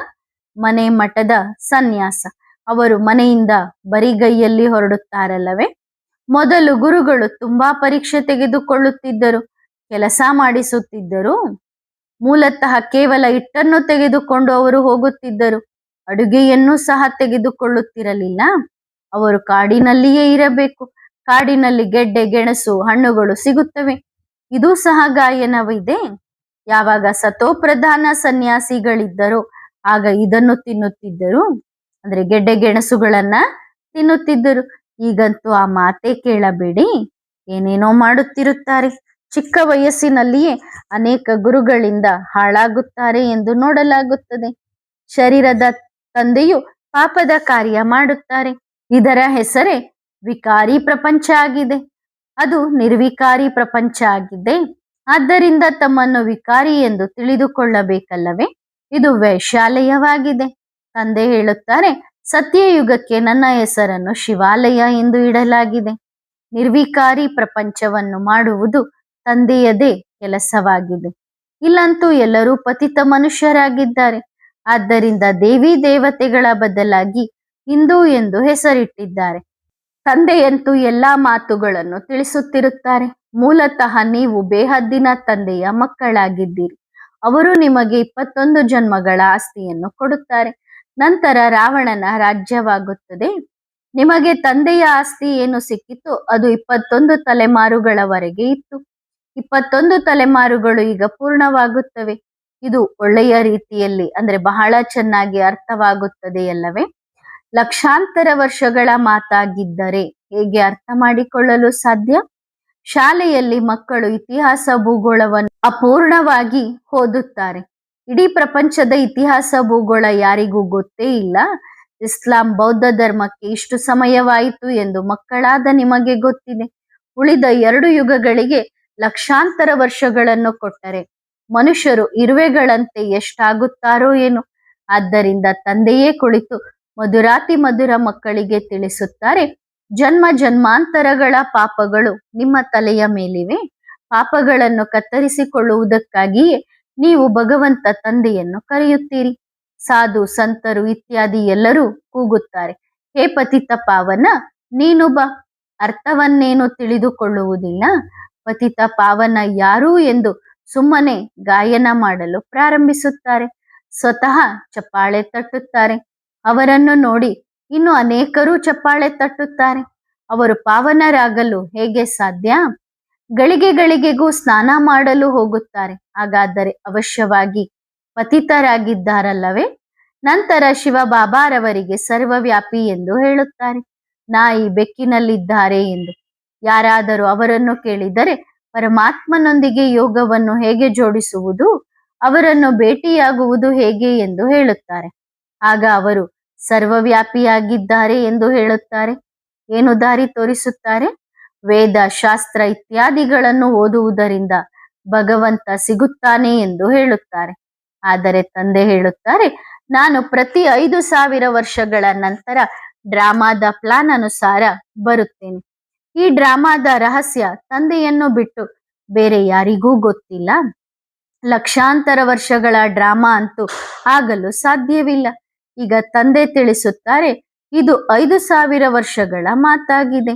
ಮನೆ ಮಠದ ಸನ್ಯಾಸ. ಅವರು ಮನೆಯಿಂದ ಬರಿಗೈಯಲ್ಲಿ ಹೊರಡುತ್ತಾರಲ್ಲವೇ? ಮೊದಲು ಗುರುಗಳು ತುಂಬಾ ಪರೀಕ್ಷೆ ತೆಗೆದುಕೊಳ್ಳುತ್ತಿದ್ದರು, ಕೆಲಸ ಮಾಡಿಸುತ್ತಿದ್ದರು. ಮೂಲತಃ ಕೇವಲ ಹಿಟ್ಟನ್ನು ತೆಗೆದುಕೊಂಡು ಅವರು ಹೋಗುತ್ತಿದ್ದರು. ಅಡುಗೆಯನ್ನು ಸಹ ತೆಗೆದುಕೊಳ್ಳುತ್ತಿರಲಿಲ್ಲ. ಅವರು ಕಾಡಿನಲ್ಲಿಯೇ ಇರಬೇಕು. ಕಾಡಿನಲ್ಲಿ ಗೆಡ್ಡೆ ಗೆಣಸು ಹಣ್ಣುಗಳು ಸಿಗುತ್ತವೆ. ಇದು ಸಹ ಗಾಯನವಿದೆ. ಯಾವಾಗ ಸತೋಪ್ರಧಾನ ಸನ್ಯಾಸಿಗಳಿದ್ದರೋ ಆಗ ಇದನ್ನು ತಿನ್ನುತ್ತಿದ್ದರು, ಅಂದ್ರೆ ಗೆಡ್ಡೆ ಗೆಣಸುಗಳನ್ನ ತಿನ್ನುತ್ತಿದ್ದರು. ಈಗಂತೂ ಆ ಮಾತೇ ಕೇಳಬೇಡಿ, ಏನೇನೋ ಮಾಡುತ್ತಿರುತ್ತಾರೆ. ಚಿಕ್ಕ ವಯಸ್ಸಿನಲ್ಲಿಯೇ ಅನೇಕ ಗುರುಗಳಿಂದ ಹಾಳಾಗುತ್ತಾರೆ ಎಂದು ನೋಡಲಾಗುತ್ತದೆ. ಶರೀರದ ತಂದೆಯು ಪಾಪದ ಕಾರ್ಯ ಮಾಡುತ್ತಾರೆ. ಇದರ ಹೆಸರೇ ವಿಕಾರಿ ಪ್ರಪಂಚ ಆಗಿದೆ. ಅದು ನಿರ್ವಿಕಾರಿ ಪ್ರಪಂಚ ಆಗಿದೆ. ಆದ್ದರಿಂದ ತಮ್ಮನ್ನು ವಿಕಾರಿ ಎಂದು ತಿಳಿದುಕೊಳ್ಳಬೇಕಲ್ಲವೇ? ಇದು ವೈಶ್ಯಾಲಯವಾಗಿದೆ. ತಂದೆ ಹೇಳುತ್ತಾರೆ, ಸತ್ಯಯುಗಕ್ಕೆ ನನ್ನ ಹೆಸರನ್ನು ಶಿವಾಲಯ ಎಂದು ಇಡಲಾಗಿದೆ. ನಿರ್ವಿಕಾರಿ ಪ್ರಪಂಚವನ್ನು ಮಾಡುವುದು ತಂದೆಯದೇ ಕೆಲಸವಾಗಿದೆ. ಇಲ್ಲಂತೂ ಎಲ್ಲರೂ ಪತಿತ ಮನುಷ್ಯರಾಗಿದ್ದಾರೆ. ಆದ್ದರಿಂದ ದೇವಿ ದೇವತೆಗಳ ಬದಲಾಗಿ ಹಿಂದೂ ಎಂದು ಹೆಸರಿಟ್ಟಿದ್ದಾರೆ. ತಂದೆಯಂತೂ ಎಲ್ಲಾ ಮಾತುಗಳನ್ನು ತಿಳಿಸುತ್ತಿರುತ್ತಾರೆ. ಮೂಲತಃ ನೀವು ಬೇಹದ್ದಿನ ತಂದೆಯ ಮಕ್ಕಳಾಗಿದ್ದೀರಿ. ಅವರು ನಿಮಗೆ 21 ಜನ್ಮಗಳ ಆಸ್ತಿಯನ್ನು ಕೊಡುತ್ತಾರೆ. ನಂತರ ರಾವಣನ ರಾಜ್ಯವಾಗುತ್ತದೆ. ನಿಮಗೆ ತಂದೆಯ ಆಸ್ತಿ ಏನು ಸಿಕ್ಕಿತು ಅದು 21 ತಲೆಮಾರುಗಳವರೆಗೆ ಇತ್ತು. 21 ತಲೆಮಾರುಗಳು ಈಗ ಪೂರ್ಣವಾಗುತ್ತವೆ. ಇದು ಒಳ್ಳೆಯ ರೀತಿಯಲ್ಲಿ ಅಂದ್ರೆ ಬಹಳ ಚೆನ್ನಾಗಿ ಅರ್ಥವಾಗುತ್ತದೆ ಅಲ್ಲವೇ? ಲಕ್ಷಾಂತರ ವರ್ಷಗಳ ಮಾತಾಗಿದ್ದರೆ ಹೇಗೆ ಅರ್ಥ ಮಾಡಿಕೊಳ್ಳಲು ಸಾಧ್ಯ? ಶಾಲೆಯಲ್ಲಿ ಮಕ್ಕಳು ಇತಿಹಾಸ ಭೂಗೋಳವನ್ನು ಅಪೂರ್ಣವಾಗಿ ಓದುತ್ತಾರೆ. ಇಡೀ ಪ್ರಪಂಚದ ಇತಿಹಾಸ ಭೂಗೋಳ ಯಾರಿಗೂ ಗೊತ್ತೇ ಇಲ್ಲ. ಇಸ್ಲಾಂ ಬೌದ್ಧ ಧರ್ಮಕ್ಕೆ ಇಷ್ಟು ಸಮಯವಾಯಿತು ಎಂದು ಮಕ್ಕಳಾದ ನಿಮಗೆ ಗೊತ್ತಿದೆ. ಉಳಿದ 2 ಯುಗಗಳಿಗೆ ಲಕ್ಷಾಂತರ ವರ್ಷಗಳನ್ನು ಕೊಟ್ಟರೆ ಮನುಷ್ಯರು ಇರುವೆಗಳಂತೆ ಎಷ್ಟಾಗುತ್ತಾರೋ ಏನು. ಆದ್ದರಿಂದ ತಂದೆಯೇ ಕುಳಿತು ಮಧುರಾತಿ ಮಧುರ ಮಕ್ಕಳಿಗೆ ತಿಳಿಸುತ್ತಾರೆ, ಜನ್ಮ ಜನ್ಮಾಂತರಗಳ ಪಾಪಗಳು ನಿಮ್ಮ ತಲೆಯ ಮೇಲಿವೆ. ಪಾಪಗಳನ್ನು ಕತ್ತರಿಸಿಕೊಳ್ಳುವುದಕ್ಕಾಗಿಯೇ ನೀವು ಭಗವಂತ ತಂದೆಯನ್ನು ಕರೆಯುತ್ತೀರಿ. ಸಾಧು ಸಂತರು ಇತ್ಯಾದಿ ಎಲ್ಲರೂ ಕೂಗುತ್ತಾರೆ, ಹೇ ಪತಿತ ಪಾವನ, ನೀನು ಬಾ. ಅರ್ಥವನ್ನೇನು ತಿಳಿದುಕೊಳ್ಳುವುದಿಲ್ಲ. ಪತಿತ ಪಾವನ ಯಾರು ಎಂದು ಸುಮ್ಮನೆ ಗಾಯನ ಮಾಡಲು ಪ್ರಾರಂಭಿಸುತ್ತಾರೆ. ಸ್ವತಃ ಚಪ್ಪಾಳೆ ತಟ್ಟುತ್ತಾರೆ. ಅವರನ್ನು ನೋಡಿ ಇನ್ನು ಅನೇಕರು ಚಪ್ಪಾಳೆ ತಟ್ಟುತ್ತಾರೆ. ಅವರು ಪಾವನರಾಗಲು ಹೇಗೆ ಸಾಧ್ಯ? ಗಳಿಗೆ ಗಳಿಗೆಗೂ ಸ್ನಾನ ಮಾಡಲು ಹೋಗುತ್ತಾರೆ. ಹಾಗಾದರೆ ಅವಶ್ಯವಾಗಿ ಪತಿತರಾಗಿದ್ದಾರಲ್ಲವೇ? ನಂತರ ಶಿವಬಾಬಾರವರಿಗೆ ಸರ್ವವ್ಯಾಪಿ ಎಂದು ಹೇಳುತ್ತಾರೆ. ನಾಯಿ ಬೆಕ್ಕಿನಲ್ಲಿದ್ದಾರೆ ಎಂದು. ಯಾರಾದರೂ ಅವರನ್ನು ಕೇಳಿದರೆ ಪರಮಾತ್ಮನೊಂದಿಗೆ ಯೋಗವನ್ನು ಹೇಗೆ ಜೋಡಿಸುವುದು, ಅವರನ್ನು ಭೇಟಿಯಾಗುವುದು ಹೇಗೆ ಎಂದು ಹೇಳುತ್ತಾರೆ. ಆಗ ಅವರು ಸರ್ವವ್ಯಾಪಿಯಾಗಿದ್ದಾರೆ ಎಂದು ಹೇಳುತ್ತಾರೆ. ಏನು ದಾರಿ ತೋರಿಸುತ್ತಾರೆ? ವೇದ ಶಾಸ್ತ್ರ ಇತ್ಯಾದಿಗಳನ್ನು ಓದುವುದರಿಂದ ಭಗವಂತ ಸಿಗುತ್ತಾನೆ ಎಂದು ಹೇಳುತ್ತಾರೆ. ಆದರೆ ತಂದೆ ಹೇಳುತ್ತಾರೆ, ನಾನು ಪ್ರತಿ 5,000 ವರ್ಷಗಳ ನಂತರ ಡ್ರಾಮಾದ ಪ್ಲಾನ್ ಅನುಸಾರ ಬರುತ್ತೇನೆ. ಈ ಡ್ರಾಮಾದ ರಹಸ್ಯ ತಂದೆಯನ್ನು ಬಿಟ್ಟು ಬೇರೆ ಯಾರಿಗೂ ಗೊತ್ತಿಲ್ಲ. ಲಕ್ಷಾಂತರ ವರ್ಷಗಳ ಡ್ರಾಮಾ ಅಂತೂ ಆಗಲು ಸಾಧ್ಯವಿಲ್ಲ. ಈಗ ತಂದೆ ತಿಳಿಸುತ್ತಾರೆ, ಇದು 5,000 ವರ್ಷಗಳ ಮಾತಾಗಿದೆ.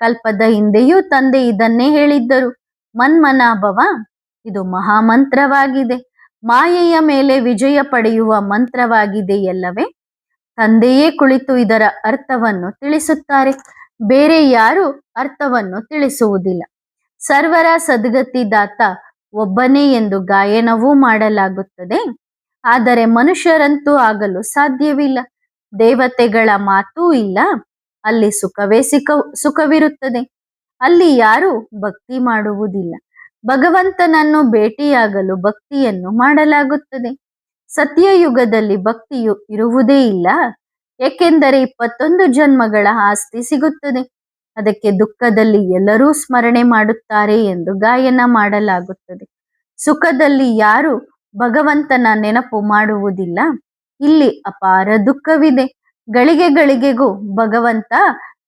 ಕಲ್ಪದ ಹಿಂದೆಯೂ ತಂದೆ ಇದನ್ನೇ ಹೇಳಿದ್ದರು. ಮನ್ಮನಾಭವ, ಇದು ಮಹಾಮಂತ್ರವಾಗಿದೆ. ಮಾಯೆಯ ಮೇಲೆ ವಿಜಯ ಪಡೆಯುವ ಮಂತ್ರವಾಗಿದೆಯಲ್ಲವೇ? ತಂದೆಯೇ ಕುಳಿತು ಇದರ ಅರ್ಥವನ್ನು ತಿಳಿಸುತ್ತಾರೆ. ಬೇರೆ ಯಾರು ಅರ್ಥವನ್ನು ತಿಳಿಸುವುದಿಲ್ಲ. ಸರ್ವರ ಸದ್ಗತಿದಾತ ಒಬ್ಬನೇ ಎಂದು ಗಾಯನವೂ ಮಾಡಲಾಗುತ್ತದೆ. ಆದರೆ ಮನುಷ್ಯರಂತೂ ಆಗಲು ಸಾಧ್ಯವಿಲ್ಲ. ದೇವತೆಗಳ ಮಾತೂ ಇಲ್ಲ. ಅಲ್ಲಿ ಸುಖವಿರುತ್ತದೆ. ಅಲ್ಲಿ ಯಾರೂ ಭಕ್ತಿ ಮಾಡುವುದಿಲ್ಲ. ಭಗವಂತನನ್ನು ಭೇಟಿಯಾಗಲು ಭಕ್ತಿಯನ್ನು ಮಾಡಲಾಗುತ್ತದೆ. ಸತ್ಯಯುಗದಲ್ಲಿ ಭಕ್ತಿಯು ಇರುವುದೇ ಇಲ್ಲ. ಏಕೆಂದರೆ 21 ಜನ್ಮಗಳ ಆಸ್ತಿ ಸಿಗುತ್ತದೆ. ಅದಕ್ಕೆ ದುಃಖದಲ್ಲಿ ಎಲ್ಲರೂ ಸ್ಮರಣೆ ಮಾಡುತ್ತಾರೆ ಎಂದು ಗಾಯನ ಮಾಡಲಾಗುತ್ತದೆ. ಸುಖದಲ್ಲಿ ಯಾರು ಭಗವಂತನ ನೆನಪು ಮಾಡುವುದಿಲ್ಲ. ಇಲ್ಲಿ ಅಪಾರ ದುಃಖವಿದೆ. ಗಳಿಗೆ ಗಳಿಗೆಗೂ ಭಗವಂತ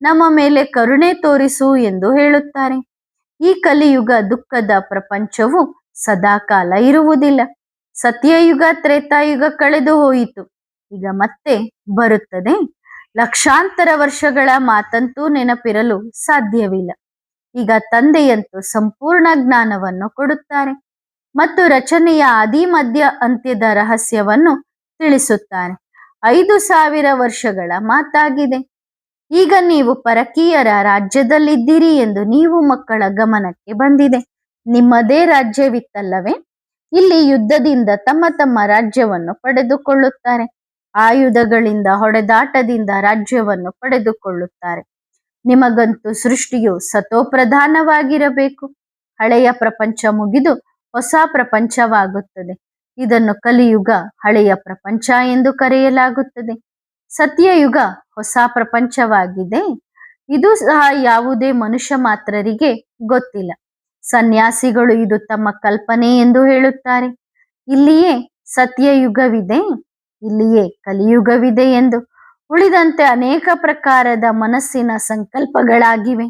ನಮ್ಮ ಮೇಲೆ ಕರುಣೆ ತೋರಿಸು ಎಂದು ಹೇಳುತ್ತಾರೆ. ಈ ಕಲಿಯುಗ ದುಃಖದ ಪ್ರಪಂಚವು ಸದಾಕಾಲ ಇರುವುದಿಲ್ಲ. ಸತ್ಯಯುಗ ತ್ರೇತಾಯುಗ ಕಳೆದು ಹೋಯಿತು, ಈಗ ಮತ್ತೆ ಬರುತ್ತದೆ. ಲಕ್ಷಾಂತರ ವರ್ಷಗಳ ಮಾತಂತೂ ನೆನಪಿರಲು ಸಾಧ್ಯವಿಲ್ಲ. ಈಗ ತಂದೆಯಂತೂ ಸಂಪೂರ್ಣ ಜ್ಞಾನವನ್ನು ಕೊಡುತ್ತಾರೆ ಮತ್ತು ರಚನೆಯ ಆದಿ ಮಧ್ಯ ಅಂತ್ಯದ ರಹಸ್ಯವನ್ನು ತಿಳಿಸುತ್ತಾರೆ. 5000 ವರ್ಷಗಳ ಮಾತಾಗಿದೆ. ಈಗ ನೀವು ಪರಕೀಯರ ರಾಜ್ಯದಲ್ಲಿದ್ದೀರಿ ಎಂದು ನೀವು ಮಕ್ಕಳ ಗಮನಕ್ಕೆ ಬಂದಿದೆ. ನಿಮ್ಮದೇ ರಾಜ್ಯವಿತ್ತಲ್ಲವೇ? ಇಲ್ಲಿ ಯುದ್ಧದಿಂದ ತಮ್ಮ ತಮ್ಮ ರಾಜ್ಯವನ್ನು ಪಡೆದುಕೊಳ್ಳುತ್ತಾರೆ. ಆಯುಧಗಳಿಂದ ಹೊಡೆದಾಟದಿಂದ ರಾಜ್ಯವನ್ನು ಪಡೆದುಕೊಳ್ಳುತ್ತಾರೆ. ನಿಮಗಂತೂ ಸೃಷ್ಟಿಯು ಸತೋಪ್ರಧಾನವಾಗಿರಬೇಕು. ಹಳೆಯ ಪ್ರಪಂಚ ಮುಗಿದು ಹೊಸ ಪ್ರಪಂಚವಾಗುತ್ತದೆ. ಇದನ್ನು ಕಲಿಯುಗ ಹಳೆಯ ಪ್ರಪಂಚ ಎಂದು ಕರೆಯಲಾಗುತ್ತದೆ. ಸತ್ಯಯುಗ ಹೊಸ ಪ್ರಪಂಚವಾಗಿದೆ. ಇದು ಸಹ ಯಾವುದೇ ಮನುಷ್ಯ ಮಾತ್ರರಿಗೆ ಗೊತ್ತಿಲ್ಲ. ಸನ್ಯಾಸಿಗಳು ಇದು ತಮ್ಮ ಕಲ್ಪನೆ ಎಂದು ಹೇಳುತ್ತಾರೆ. ಇಲ್ಲಿಯೇ ಸತ್ಯಯುಗವಿದೆ, ಇಲ್ಲಿಯೇ ಕಲಿಯುಗವಿದೆ ಎಂದು. ಉಳಿದಂತೆ ಅನೇಕ ಪ್ರಕಾರದ ಮನಸ್ಸಿನ ಸಂಕಲ್ಪಗಳಾಗಿವೆ.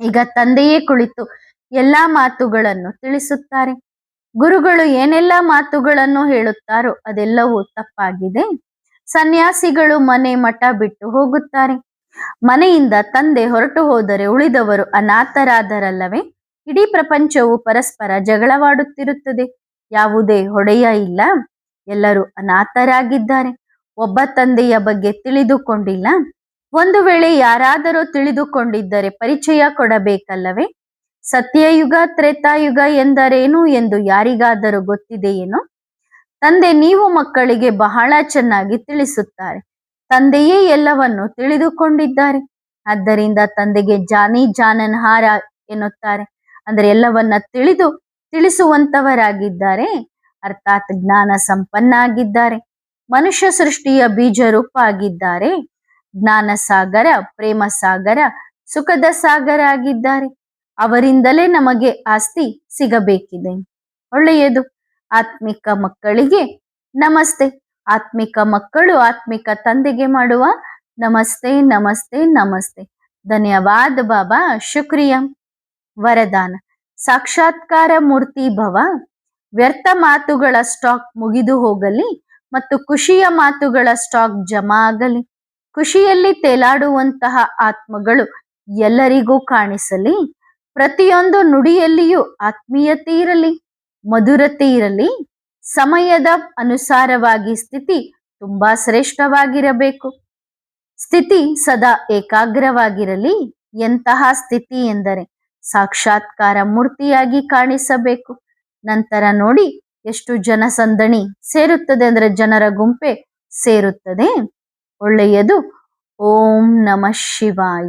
ಈಗ ತಂದೆಯೇ ಕುಳಿತು ಎಲ್ಲಾ ಮಾತುಗಳನ್ನು ತಿಳಿಸುತ್ತಾರೆ. ಗುರುಗಳು ಏನೆಲ್ಲ ಮಾತುಗಳನ್ನು ಹೇಳುತ್ತಾರೋ ಅದೆಲ್ಲವೂ ತಪ್ಪಾಗಿದೆ. ಸನ್ಯಾಸಿಗಳು ಮನೆ ಮಠ ಬಿಟ್ಟು ಹೋಗುತ್ತಾರೆ. ಮನೆಯಿಂದ ತಂದೆ ಹೊರಟು ಹೋದರೆ ಉಳಿದವರು ಅನಾಥರಾದರಲ್ಲವೇ? ಇಡೀ ಪ್ರಪಂಚವು ಪರಸ್ಪರ ಜಗಳವಾಡುತ್ತಿರುತ್ತದೆ. ಯಾವುದೇ ಹೊಡೆಯ ಇಲ್ಲ. ಎಲ್ಲರೂ ಅನಾಥರಾಗಿದ್ದಾರೆ. ಒಬ್ಬ ತಂದೆಯ ಬಗ್ಗೆ ತಿಳಿದುಕೊಂಡಿಲ್ಲ. ಒಂದು ವೇಳೆ ಯಾರಾದರೂ ತಿಳಿದುಕೊಂಡಿದ್ದರೆ ಪರಿಚಯ ಕೊಡಬೇಕಲ್ಲವೇ? ಸತ್ಯಯುಗ ತ್ರೇತಾಯುಗ ಎಂದರೇನು ಎಂದು ಯಾರಿಗಾದರೂ ಗೊತ್ತಿದೆಯೇನೋ? ತಂದೆ ನೀವು ಮಕ್ಕಳಿಗೆ ಬಹಳ ಚೆನ್ನಾಗಿ ತಿಳಿಸುತ್ತಾರೆ. ತಂದೆಯೇ ಎಲ್ಲವನ್ನು ತಿಳಿದುಕೊಂಡಿದ್ದಾರೆ. ಆದ್ದರಿಂದ ತಂದೆಗೆ ಜಾನಿ ಜಾನನ್ಹಾರ ಎನ್ನುತ್ತಾರೆ. ಅಂದರೆ ಎಲ್ಲವನ್ನ ತಿಳಿಸುವಂತವರಾಗಿದ್ದಾರೆ. ಅರ್ಥಾತ್ ಜ್ಞಾನ ಸಂಪನ್ನ ಆಗಿದ್ದಾರೆ. ಮನುಷ್ಯ ಸೃಷ್ಟಿಯ ಬೀಜ ರೂಪ ಆಗಿದ್ದಾರೆ. ಜ್ಞಾನ ಸಾಗರ, ಪ್ರೇಮ ಸಾಗರ, ಸುಖದ ಸಾಗರ ಆಗಿದ್ದಾರೆ. ಅವರಿಂದಲೇ ನಮಗೆ ಆಸ್ತಿ ಸಿಗಬೇಕಿದೆ. ಒಳ್ಳೆಯದು. ಆತ್ಮಿಕ ಮಕ್ಕಳಿಗೆ ನಮಸ್ತೆ. ಆತ್ಮಿಕ ಮಕ್ಕಳು ಆತ್ಮಿಕ ತಂದೆಗೆ ಮಾಡುವ ನಮಸ್ತೆ ನಮಸ್ತೆ ನಮಸ್ತೆ. ಧನ್ಯವಾದ ಬಾಬಾ. ಶುಕ್ರಿಯಾ. ವರದಾನ: ಸಾಕ್ಷಾತ್ಕಾರ ಮೂರ್ತಿ ಭವ. ವ್ಯರ್ಥ ಮಾತುಗಳ ಸ್ಟಾಕ್ ಮುಗಿದು ಹೋಗಲಿ ಮತ್ತು ಖುಷಿಯ ಮಾತುಗಳ ಸ್ಟಾಕ್ ಜಮಾ ಆಗಲಿ. ಖುಷಿಯಲ್ಲಿ ತೇಲಾಡುವಂತಹ ಆತ್ಮಗಳು ಎಲ್ಲರಿಗೂ ಕಾಣಿಸಲಿ. ಪ್ರತಿಯೊಂದು ನುಡಿಯಲ್ಲಿಯೂ ಆತ್ಮೀಯತೆ ಇರಲಿ, ಮಧುರತೆ ಇರಲಿ. ಸಮಯದ ಅನುಸಾರವಾಗಿ ಸ್ಥಿತಿ ತುಂಬಾ ಶ್ರೇಷ್ಠವಾಗಿರಬೇಕು. ಸ್ಥಿತಿ ಸದಾ ಏಕಾಗ್ರವಾಗಿರಲಿ. ಎಂತಹ ಸ್ಥಿತಿ ಎಂದರೆ ಸಾಕ್ಷಾತ್ಕಾರ ಮೂರ್ತಿಯಾಗಿ ಕಾಣಿಸಬೇಕು. ನಂತರ ನೋಡಿ ಎಷ್ಟು ಜನಸಂದಣಿ ಸೇರುತ್ತದೆ, ಅಂದರೆ ಜನರ ಗುಂಪೆ ಸೇರುತ್ತದೆ. ಒಳ್ಳೆಯದು. ಓಂ ನಮಃ ಶಿವಾಯ.